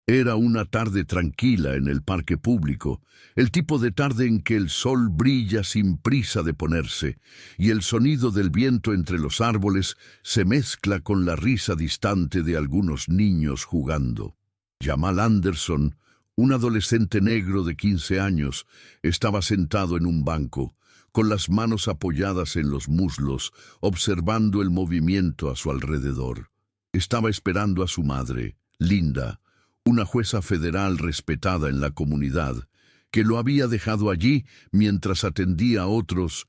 Era una tarde tranquila en el parque público, el tipo de tarde en que el sol brilla sin prisa de ponerse, y el sonido del viento entre los árboles se mezcla con la risa distante de algunos niños jugando. Jamal Anderson, un adolescente negro de 15 años, estaba sentado en un banco, con las manos apoyadas en los muslos, observando el movimiento a su alrededor. Estaba esperando a su madre, Linda, una jueza federal respetada en la comunidad, que lo había dejado allí mientras atendía a otros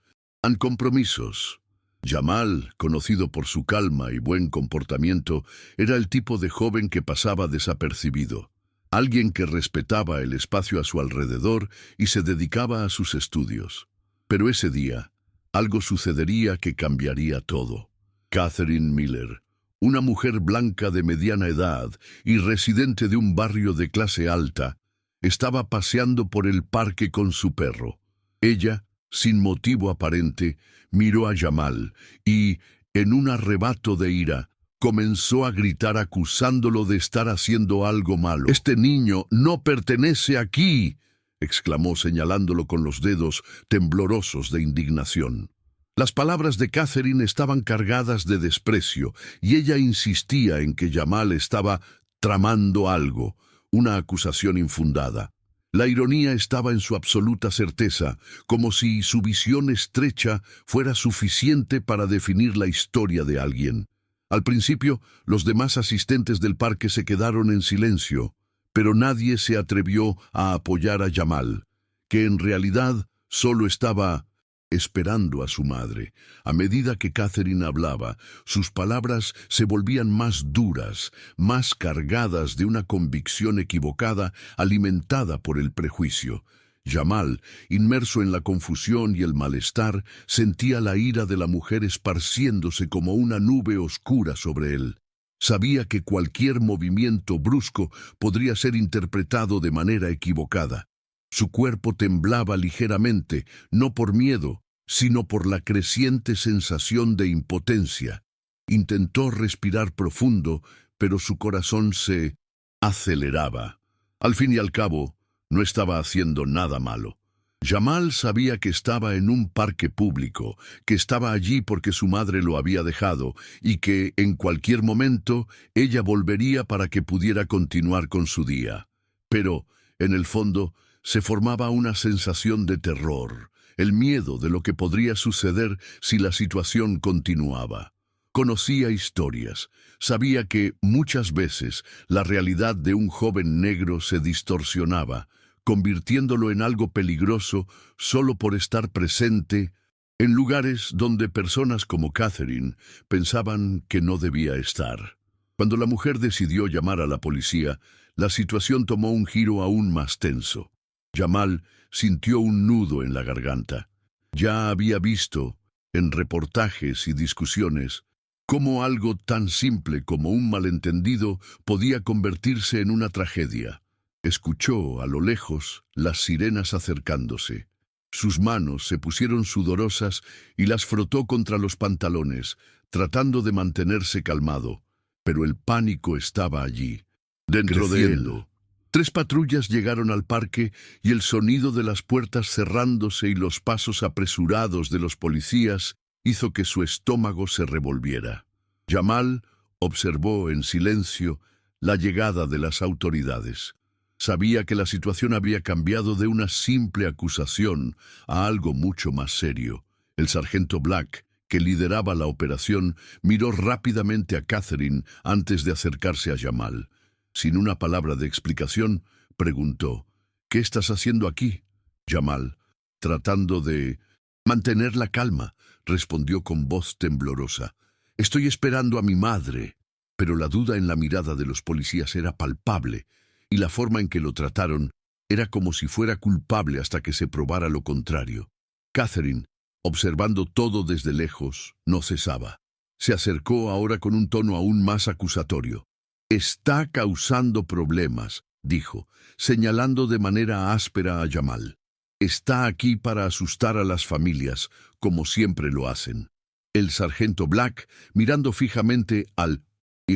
compromisos. Jamal, conocido por su calma y buen comportamiento, era el tipo de joven que pasaba desapercibido, alguien que respetaba el espacio a su alrededor y se dedicaba a sus estudios. Pero ese día, algo sucedería que cambiaría todo. Catherine Miller, una mujer blanca de mediana edad y residente de un barrio de clase alta, estaba paseando por el parque con su perro. Ella, sin motivo aparente, miró a Jamal y, en un arrebato de ira, comenzó a gritar acusándolo de estar haciendo algo malo. «¡Este niño no pertenece aquí!», exclamó señalándolo con los dedos temblorosos de indignación. Las palabras de Catherine estaban cargadas de desprecio y ella insistía en que Jamal estaba tramando algo, una acusación infundada. La ironía estaba en su absoluta certeza, como si su visión estrecha fuera suficiente para definir la historia de alguien. Al principio, los demás asistentes del parque se quedaron en silencio, pero nadie se atrevió a apoyar a Jamal, que en realidad solo estaba esperando a su madre. A medida que Catherine hablaba, sus palabras se volvían más duras, más cargadas de una convicción equivocada alimentada por el prejuicio. Jamal, inmerso en la confusión y el malestar, sentía la ira de la mujer esparciéndose como una nube oscura sobre él. Sabía que cualquier movimiento brusco podría ser interpretado de manera equivocada. Su cuerpo temblaba ligeramente, no por miedo, sino por la creciente sensación de impotencia. Intentó respirar profundo, pero su corazón se aceleraba. Al fin y al cabo, no estaba haciendo nada malo. Jamal sabía que estaba en un parque público, que estaba allí porque su madre lo había dejado y que, en cualquier momento, ella volvería para que pudiera continuar con su día. Pero, en el fondo, se formaba una sensación de terror, el miedo de lo que podría suceder si la situación continuaba. Conocía historias, sabía que muchas veces la realidad de un joven negro se distorsionaba, convirtiéndolo en algo peligroso solo por estar presente en lugares donde personas como Catherine pensaban que no debía estar. Cuando la mujer decidió llamar a la policía, la situación tomó un giro aún más tenso. Jamal sintió un nudo en la garganta. Ya había visto, en reportajes y discusiones, cómo algo tan simple como un malentendido podía convertirse en una tragedia. Escuchó a lo lejos las sirenas acercándose. Sus manos se pusieron sudorosas y las frotó contra los pantalones, tratando de mantenerse calmado. Pero el pánico estaba allí, dentro de él. 3 patrullas llegaron al parque y el sonido de las puertas cerrándose y los pasos apresurados de los policías hizo que su estómago se revolviera. Jamal observó en silencio la llegada de las autoridades. Sabía que la situación había cambiado de una simple acusación a algo mucho más serio. El sargento Black, que lideraba la operación, miró rápidamente a Catherine antes de acercarse a Jamal. Sin una palabra de explicación, preguntó, «¿Qué estás haciendo aquí?» Jamal, tratando de mantener la calma, respondió con voz temblorosa, «Estoy esperando a mi madre». Pero la duda en la mirada de los policías era palpable, y la forma en que lo trataron era como si fuera culpable hasta que se probara lo contrario. Catherine, observando todo desde lejos, no cesaba. Se acercó ahora con un tono aún más acusatorio. «Está causando problemas», dijo, señalando de manera áspera a Jamal. «Está aquí para asustar a las familias, como siempre lo hacen». El sargento Black, mirando fijamente al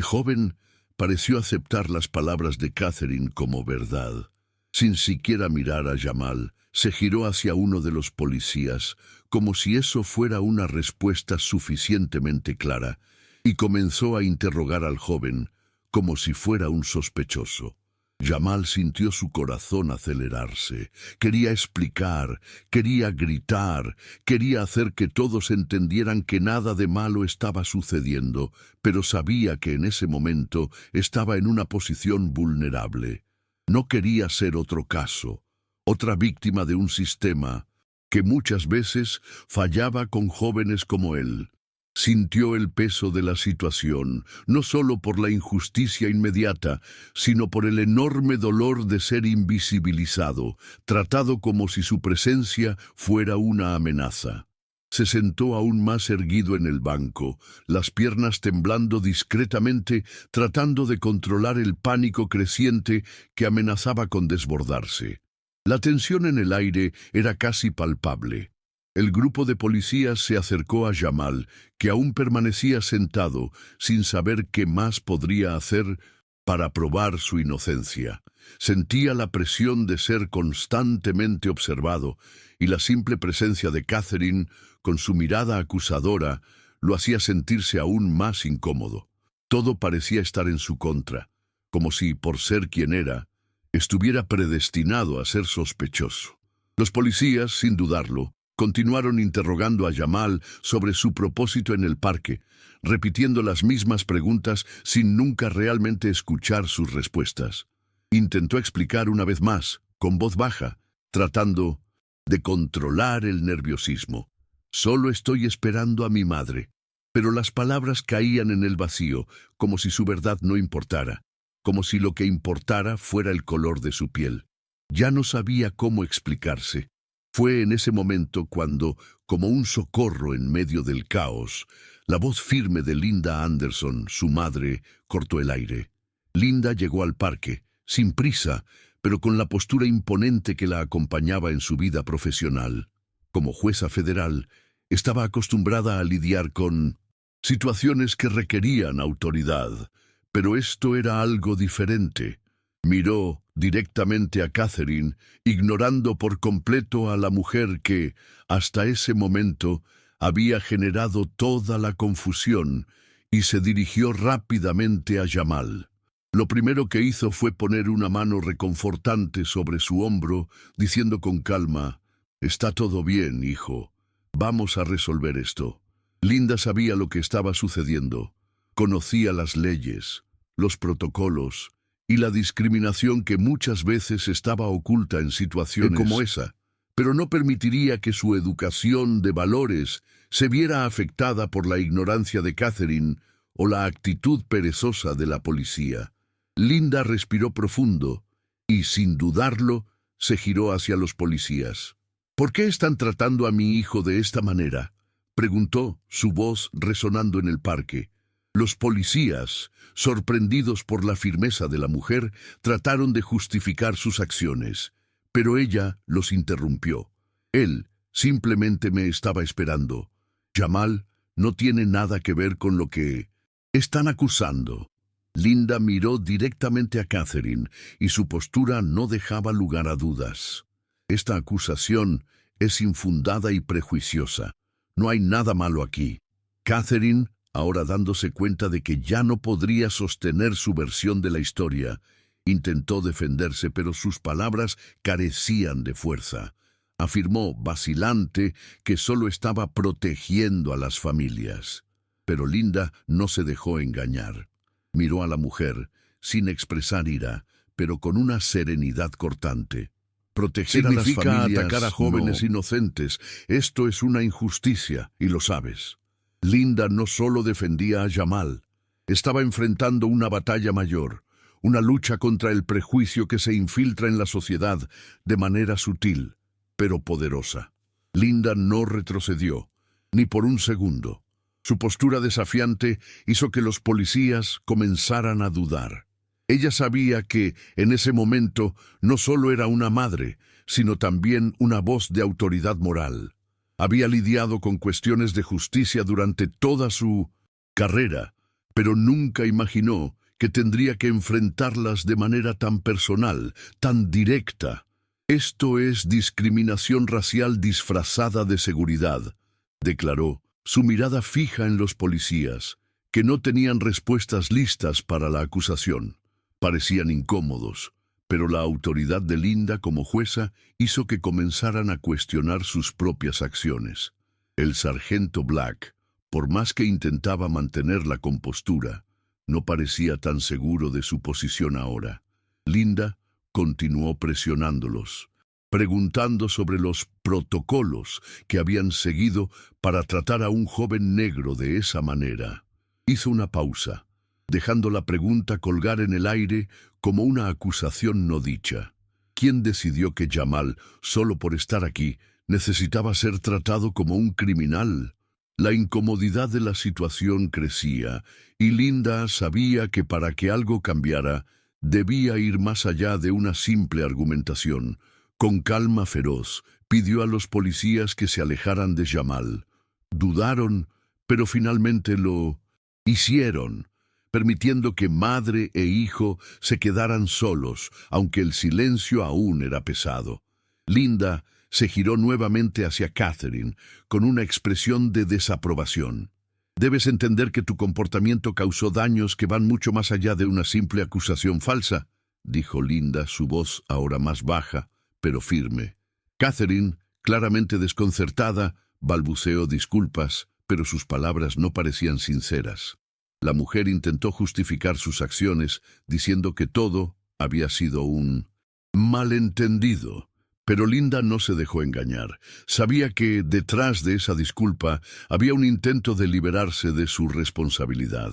joven, pareció aceptar las palabras de Catherine como verdad. Sin siquiera mirar a Jamal, se giró hacia uno de los policías, como si eso fuera una respuesta suficientemente clara, y comenzó a interrogar al joven, como si fuera un sospechoso. Jamal sintió su corazón acelerarse. Quería explicar, quería gritar, quería hacer que todos entendieran que nada de malo estaba sucediendo, pero sabía que en ese momento estaba en una posición vulnerable. No quería ser otro caso, otra víctima de un sistema que muchas veces fallaba con jóvenes como él. Sintió el peso de la situación, no solo por la injusticia inmediata, sino por el enorme dolor de ser invisibilizado, tratado como si su presencia fuera una amenaza. Se sentó aún más erguido en el banco, las piernas temblando discretamente, tratando de controlar el pánico creciente que amenazaba con desbordarse. La tensión en el aire era casi palpable. El grupo de policías se acercó a Jamal, que aún permanecía sentado, sin saber qué más podría hacer para probar su inocencia. Sentía la presión de ser constantemente observado, y la simple presencia de Catherine, con su mirada acusadora, lo hacía sentirse aún más incómodo. Todo parecía estar en su contra, como si, por ser quien era, estuviera predestinado a ser sospechoso. Los policías, sin dudarlo, continuaron interrogando a Jamal sobre su propósito en el parque, repitiendo las mismas preguntas sin nunca realmente escuchar sus respuestas. Intentó explicar una vez más, con voz baja, tratando de controlar el nerviosismo. «Solo estoy esperando a mi madre». Pero las palabras caían en el vacío, como si su verdad no importara, como si lo que importara fuera el color de su piel. Ya no sabía cómo explicarse. Fue en ese momento cuando, como un socorro en medio del caos, la voz firme de Linda Anderson, su madre, cortó el aire. Linda llegó al parque, sin prisa, pero con la postura imponente que la acompañaba en su vida profesional. Como jueza federal, estaba acostumbrada a lidiar con situaciones que requerían autoridad, pero esto era algo diferente. Miró directamente a Catherine, ignorando por completo a la mujer que, hasta ese momento, había generado toda la confusión, y se dirigió rápidamente a Jamal. Lo primero que hizo fue poner una mano reconfortante sobre su hombro, diciendo con calma: «Está todo bien, hijo. Vamos a resolver esto». Linda sabía lo que estaba sucediendo. Conocía las leyes, los protocolos y la discriminación que muchas veces estaba oculta en situaciones como esa, pero no permitiría que su educación de valores se viera afectada por la ignorancia de Catherine o la actitud perezosa de la policía. Linda respiró profundo y, sin dudarlo, se giró hacia los policías. «¿Por qué están tratando a mi hijo de esta manera?», preguntó, su voz resonando en el parque. Los policías, sorprendidos por la firmeza de la mujer, trataron de justificar sus acciones, pero ella los interrumpió. «Él simplemente me estaba esperando. Jamal no tiene nada que ver con lo que están acusando». Linda miró directamente a Catherine, y su postura no dejaba lugar a dudas. «Esta acusación es infundada y prejuiciosa. No hay nada malo aquí». Catherine, ahora dándose cuenta de que ya no podría sostener su versión de la historia, intentó defenderse, pero sus palabras carecían de fuerza. Afirmó, vacilante, que solo estaba protegiendo a las familias. Pero Linda no se dejó engañar. Miró a la mujer, sin expresar ira, pero con una serenidad cortante. «Proteger a las familias, atacar a jóvenes inocentes. Esto es una injusticia, y lo sabes». Linda no solo defendía a Jamal, estaba enfrentando una batalla mayor, una lucha contra el prejuicio que se infiltra en la sociedad de manera sutil, pero poderosa. Linda no retrocedió, ni por un segundo. Su postura desafiante hizo que los policías comenzaran a dudar. Ella sabía que, en ese momento, no solo era una madre, sino también una voz de autoridad moral. Había lidiado con cuestiones de justicia durante toda su carrera, pero nunca imaginó que tendría que enfrentarlas de manera tan personal, tan directa. Esto es discriminación racial disfrazada de seguridad, declaró, su mirada fija en los policías, que no tenían respuestas listas para la acusación. Parecían incómodos, pero la autoridad de Linda como jueza hizo que comenzaran a cuestionar sus propias acciones. El sargento Black, por más que intentaba mantener la compostura, no parecía tan seguro de su posición ahora. Linda continuó presionándolos, preguntando sobre los protocolos que habían seguido para tratar a un joven negro de esa manera. Hizo una pausa, dejando la pregunta colgar en el aire como una acusación no dicha. ¿Quién decidió que Jamal, solo por estar aquí, necesitaba ser tratado como un criminal? La incomodidad de la situación crecía, y Linda sabía que para que algo cambiara, debía ir más allá de una simple argumentación. Con calma feroz, pidió a los policías que se alejaran de Jamal. Dudaron, pero finalmente lo hicieron, permitiendo que madre e hijo se quedaran solos, aunque el silencio aún era pesado. Linda se giró nuevamente hacia Catherine, con una expresión de desaprobación. Debes entender que tu comportamiento causó daños que van mucho más allá de una simple acusación falsa, dijo Linda, su voz ahora más baja, pero firme. Catherine, claramente desconcertada, balbuceó disculpas, pero sus palabras no parecían sinceras. La mujer intentó justificar sus acciones, diciendo que todo había sido un malentendido. Pero Linda no se dejó engañar. Sabía que detrás de esa disculpa había un intento de liberarse de su responsabilidad.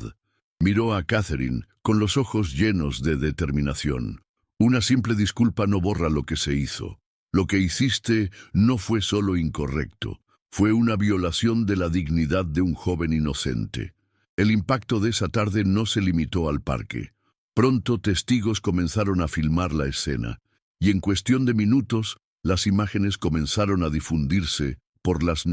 Miró a Catherine con los ojos llenos de determinación. Una simple disculpa no borra lo que se hizo. Lo que hiciste no fue solo incorrecto, fue una violación de la dignidad de un joven inocente. El impacto de esa tarde no se limitó al parque. Pronto testigos comenzaron a filmar la escena, y en cuestión de minutos, las imágenes comenzaron a difundirse por las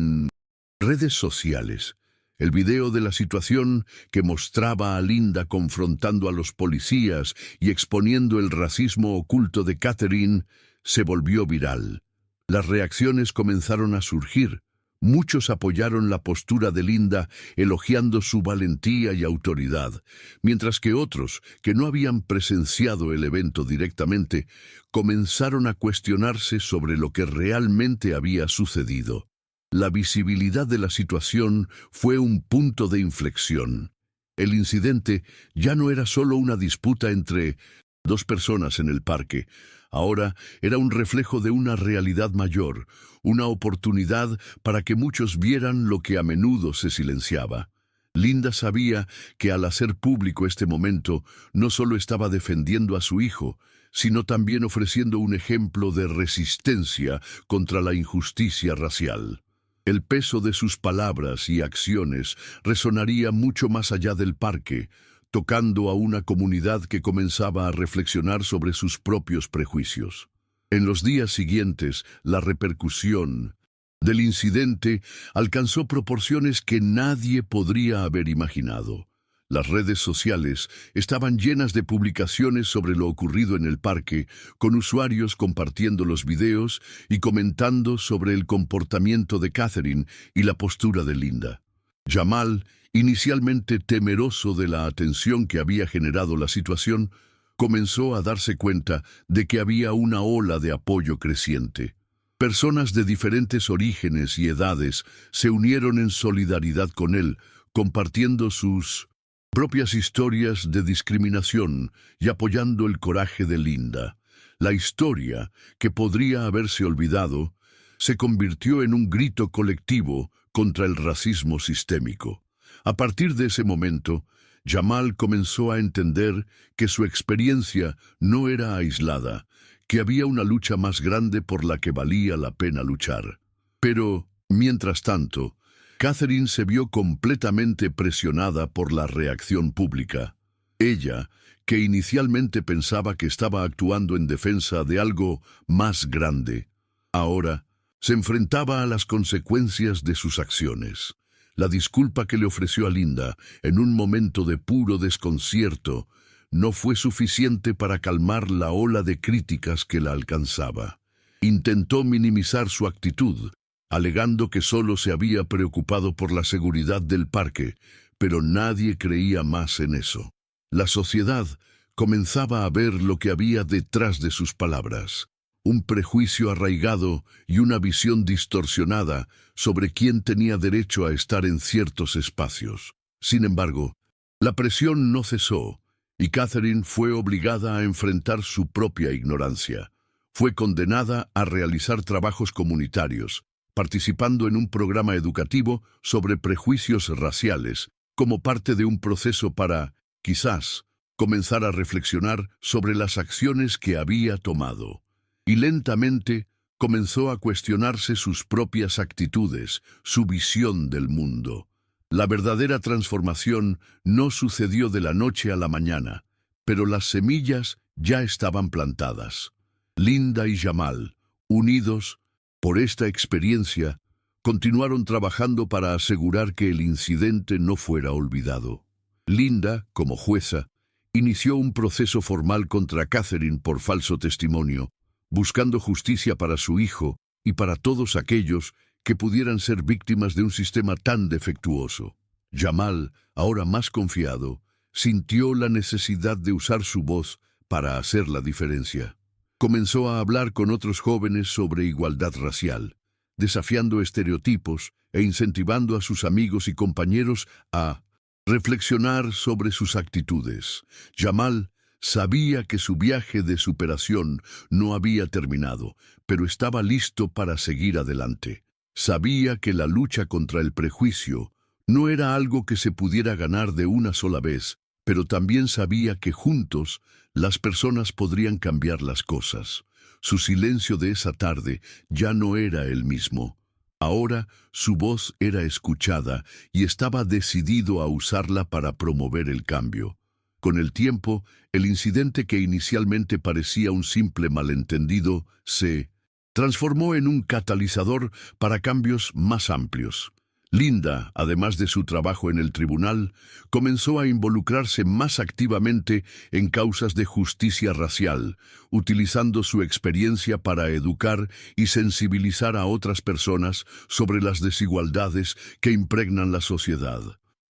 redes sociales. El video de la situación que mostraba a Linda confrontando a los policías y exponiendo el racismo oculto de Catherine se volvió viral. Las reacciones comenzaron a surgir. Muchos apoyaron la postura de Linda, elogiando su valentía y autoridad, mientras que otros, que no habían presenciado el evento directamente, comenzaron a cuestionarse sobre lo que realmente había sucedido. La visibilidad de la situación fue un punto de inflexión. El incidente ya no era solo una disputa entre dos personas en el parque. Ahora era un reflejo de una realidad mayor, una oportunidad para que muchos vieran lo que a menudo se silenciaba. Linda sabía que al hacer público este momento, no solo estaba defendiendo a su hijo, sino también ofreciendo un ejemplo de resistencia contra la injusticia racial. El peso de sus palabras y acciones resonaría mucho más allá del parque, tocando a una comunidad que comenzaba a reflexionar sobre sus propios prejuicios. En los días siguientes, la repercusión del incidente alcanzó proporciones que nadie podría haber imaginado. Las redes sociales estaban llenas de publicaciones sobre lo ocurrido en el parque, con usuarios compartiendo los videos y comentando sobre el comportamiento de Catherine y la postura de Linda. Jamal, inicialmente temeroso de la atención que había generado la situación, comenzó a darse cuenta de que había una ola de apoyo creciente. Personas de diferentes orígenes y edades se unieron en solidaridad con él, compartiendo sus propias historias de discriminación y apoyando el coraje de Linda. La historia, que podría haberse olvidado, se convirtió en un grito colectivo contra el racismo sistémico. A partir de ese momento, Jamal comenzó a entender que su experiencia no era aislada, que había una lucha más grande por la que valía la pena luchar. Pero, mientras tanto, Catherine se vio completamente presionada por la reacción pública. Ella, que inicialmente pensaba que estaba actuando en defensa de algo más grande, ahora se enfrentaba a las consecuencias de sus acciones. La disculpa que le ofreció a Linda, en un momento de puro desconcierto, no fue suficiente para calmar la ola de críticas que la alcanzaba. Intentó minimizar su actitud, alegando que solo se había preocupado por la seguridad del parque, pero nadie creía más en eso. La sociedad comenzaba a ver lo que había detrás de sus palabras, un prejuicio arraigado y una visión distorsionada sobre quién tenía derecho a estar en ciertos espacios. Sin embargo, la presión no cesó, y Catherine fue obligada a enfrentar su propia ignorancia. Fue condenada a realizar trabajos comunitarios, participando en un programa educativo sobre prejuicios raciales, como parte de un proceso para, quizás, comenzar a reflexionar sobre las acciones que había tomado. Y lentamente comenzó a cuestionarse sus propias actitudes, su visión del mundo. La verdadera transformación no sucedió de la noche a la mañana, pero las semillas ya estaban plantadas. Linda y Jamal, unidos por esta experiencia, continuaron trabajando para asegurar que el incidente no fuera olvidado. Linda, como jueza, inició un proceso formal contra Catherine por falso testimonio, buscando justicia para su hijo y para todos aquellos que pudieran ser víctimas de un sistema tan defectuoso. Jamal, ahora más confiado, sintió la necesidad de usar su voz para hacer la diferencia. Comenzó a hablar con otros jóvenes sobre igualdad racial, desafiando estereotipos e incentivando a sus amigos y compañeros a reflexionar sobre sus actitudes. Jamal sabía que su viaje de superación no había terminado, pero estaba listo para seguir adelante. Sabía que la lucha contra el prejuicio no era algo que se pudiera ganar de una sola vez, pero también sabía que juntos las personas podrían cambiar las cosas. Su silencio de esa tarde ya no era el mismo. Ahora su voz era escuchada y estaba decidido a usarla para promover el cambio. Con el tiempo, el incidente que inicialmente parecía un simple malentendido se transformó en un catalizador para cambios más amplios. Linda, además de su trabajo en el tribunal, comenzó a involucrarse más activamente en causas de justicia racial, utilizando su experiencia para educar y sensibilizar a otras personas sobre las desigualdades que impregnan la sociedad.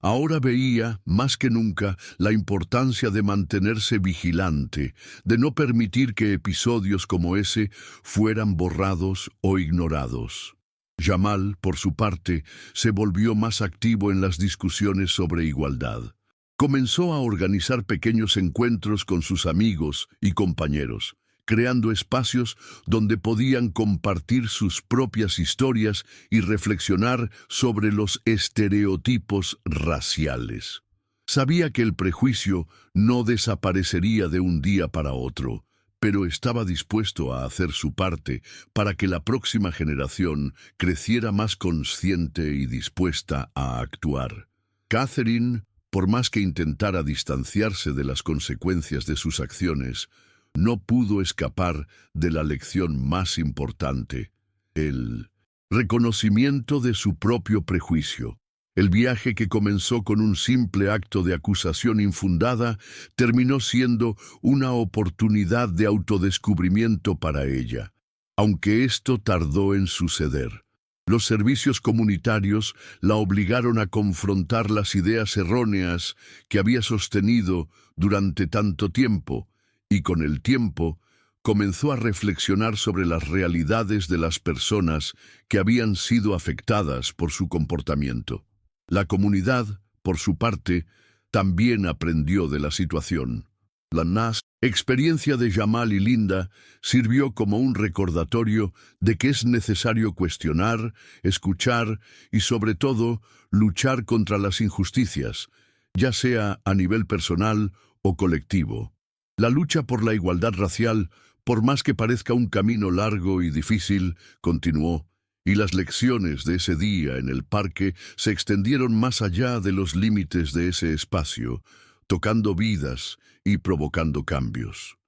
Ahora veía, más que nunca, la importancia de mantenerse vigilante, de no permitir que episodios como ese fueran borrados o ignorados. Jamal, por su parte, se volvió más activo en las discusiones sobre igualdad. Comenzó a organizar pequeños encuentros con sus amigos y compañeros, creando espacios donde podían compartir sus propias historias y reflexionar sobre los estereotipos raciales. Sabía que el prejuicio no desaparecería de un día para otro, pero estaba dispuesto a hacer su parte para que la próxima generación creciera más consciente y dispuesta a actuar. Catherine, por más que intentara distanciarse de las consecuencias de sus acciones, no pudo escapar de la lección más importante, el reconocimiento de su propio prejuicio. El viaje que comenzó con un simple acto de acusación infundada terminó siendo una oportunidad de autodescubrimiento para ella. Aunque esto tardó en suceder, los servicios comunitarios la obligaron a confrontar las ideas erróneas que había sostenido durante tanto tiempo, y con el tiempo comenzó a reflexionar sobre las realidades de las personas que habían sido afectadas por su comportamiento. La comunidad, por su parte, también aprendió de la situación. La experiencia de Jamal y Linda sirvió como un recordatorio de que es necesario cuestionar, escuchar y, sobre todo, luchar contra las injusticias, ya sea a nivel personal o colectivo. La lucha por la igualdad racial, por más que parezca un camino largo y difícil, continuó, y las lecciones de ese día en el parque se extendieron más allá de los límites de ese espacio, tocando vidas y provocando cambios.